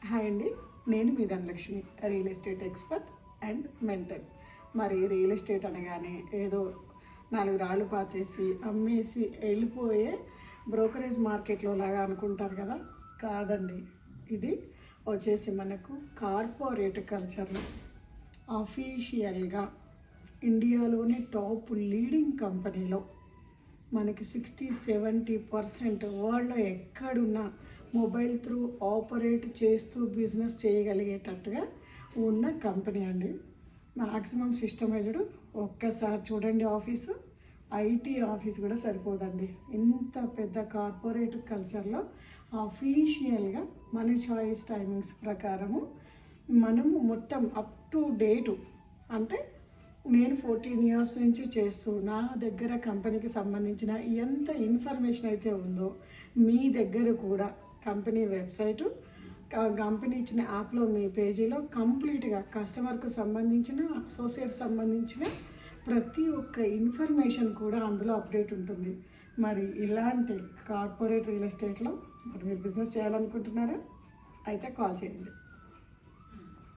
Hi అండి, నేను మీ Dhanalakshmi, real estate expert and mentor. మరి రియల్ ఎస్టేట్ అనగానే ఏదో 4 రాళ్ళు పాతేసి అమ్మేసి వెళ్ళిపోయే బ్రోకరేజ్ మార్కెట్లో లాగా అనుకుంటారు కదా. కాదండి, ఇది వచ్చేసి మనకు కార్పొరేట్ కల్చర్లో అఫీషియల్గా ఇండియాలోని టాప్ లీడింగ్ కంపెనీలో మనకి 60-70% వరల్డ్లో ఎక్కడున్నా మొబైల్ త్రూ ఆపరేట్ చేస్తూ బిజినెస్ చేయగలిగేటట్టుగా ఉన్న కంపెనీ అండి. Maximum systemised. ఒక్కసారి చూడండి, ఆఫీసు ఐటీ ఆఫీస్ కూడా సరిపోదండి. ఇంత పెద్ద కార్పొరేట్ కల్చర్లో అఫీషియల్గా మన చాయిస్ టైమింగ్స్ ప్రకారము మనము మొత్తం అప్ టు డేటు, అంటే నేను 14 ఇయర్స్ నుంచి చేస్తూ నా దగ్గర కంపెనీకి సంబంధించిన ఎంత ఇన్ఫర్మేషన్ అయితే ఉందో మీ దగ్గర కూడా కంపెనీ వెబ్సైటు, కంపెనీ ఇచ్చిన యాప్లో మీ పేజీలో కంప్లీట్గా కస్టమర్కు సంబంధించిన, అసోసియేట్స్ సంబంధించిన ప్రతి ఒక్క ఇన్ఫర్మేషన్ కూడా అందులో అప్డేట్ ఉంటుంది. మరి ఇలాంటి కార్పొరేట్ రియల్ ఎస్టేట్లో మరి మీరు బిజినెస్ చేయాలనుకుంటున్నారా? అయితే కాల్ చేయండి.